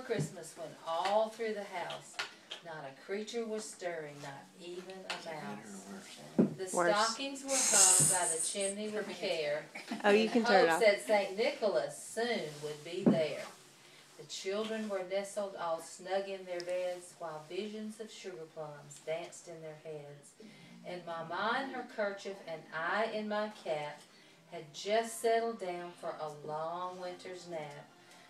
Christmas, when all through the house, not a creature was stirring, not even a mouse. The stockings were hung by the chimney with care, Oh, you can turn it off. in hopes that St. Nicholas soon would be there. The children were nestled all snug in their beds, while visions of sugar plums danced in their heads. And Mama in her kerchief and I in my cap had just settled down for a long winter's nap,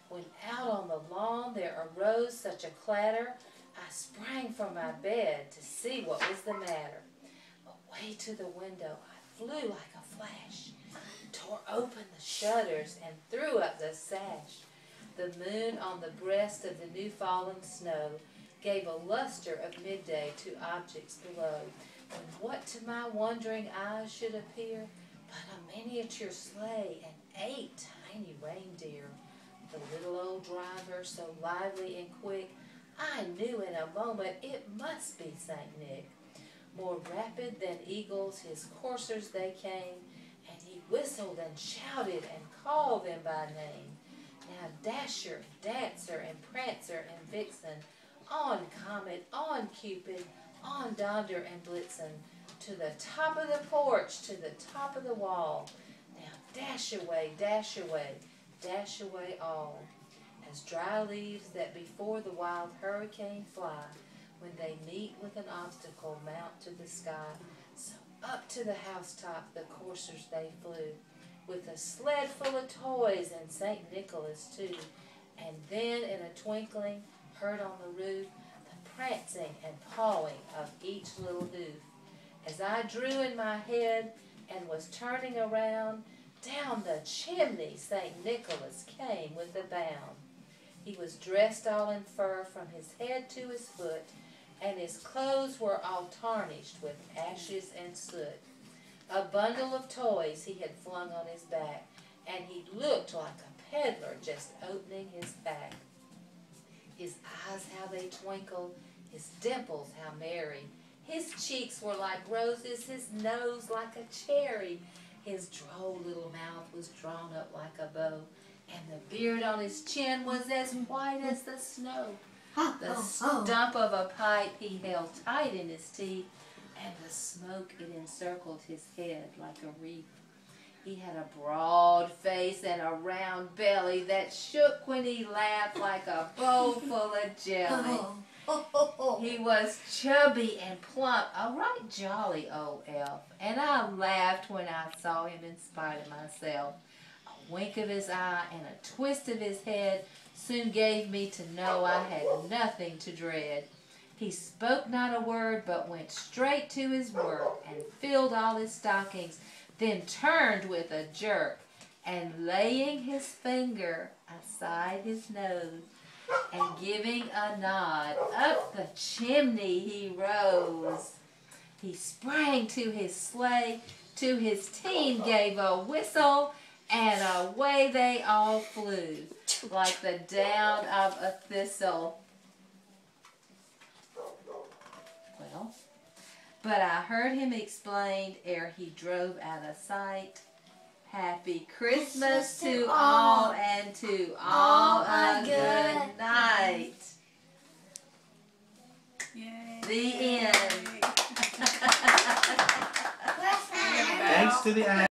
when out on the lawn there arose such a clatter, I sprang from my bed to see what was the matter. Away to the window I flew like a flash, tore open the shutters and threw up the sash. The moon on the breast of the new fallen snow gave a luster of midday to objects below, when what to my wondering eyes should appear but a miniature sleigh and 8 tiny reindeer. The little old driver, so lively and quick, I knew in a moment it must be St. Nick. More rapid than eagles his coursers they came, and he whistled and shouted and called them by name. Now Dasher, Dancer, and Prancer and Vixen, on Comet, on Cupid, on Donder and Blitzen, to the top of the porch, to the top of the wall. Now dash away all, as dry leaves that before the wild hurricane fly, when they meet with an obstacle mount to the sky. So up to the housetop the coursers they flew, with a sled full of toys and St. Nicholas too. And then in a twinkling heard on the roof the prancing and pawing of each little hoof. As I drew in my head and was turning around, down the chimney St. Nicholas came with a bound. He was dressed all in fur from his head to his foot, and his clothes were all tarnished with ashes and soot. A bundle of toys he had flung on his back, and he looked like a peddler just opening his pack. His eyes how they twinkled, his dimples how merry. His cheeks were like roses, his nose like a cherry. His droll little mouth was drawn up like a bow, and the beard on his chin was as white as the snow. The stump of a pipe he held tight in his teeth, and the smoke it encircled his head like a wreath. He had a broad face and a round belly that shook when he laughed like a bowl full of jelly. He was chubby and plump, a right jolly old elf, and I laughed when I saw him in spite of myself. A wink of his eye and a twist of his head soon gave me to know I had nothing to dread. He spoke not a word, but went straight to his work and filled all his stockings, then turned with a jerk, and laying his finger aside his nose, and giving a nod, up the chimney he rose. He sprang to his sleigh, to his team gave a whistle, and away they all flew, like the down of a thistle. Well, but I heard him explain ere he drove out of sight, Happy Christmas to all, and to all a good night. Yay. The end. Thanks to the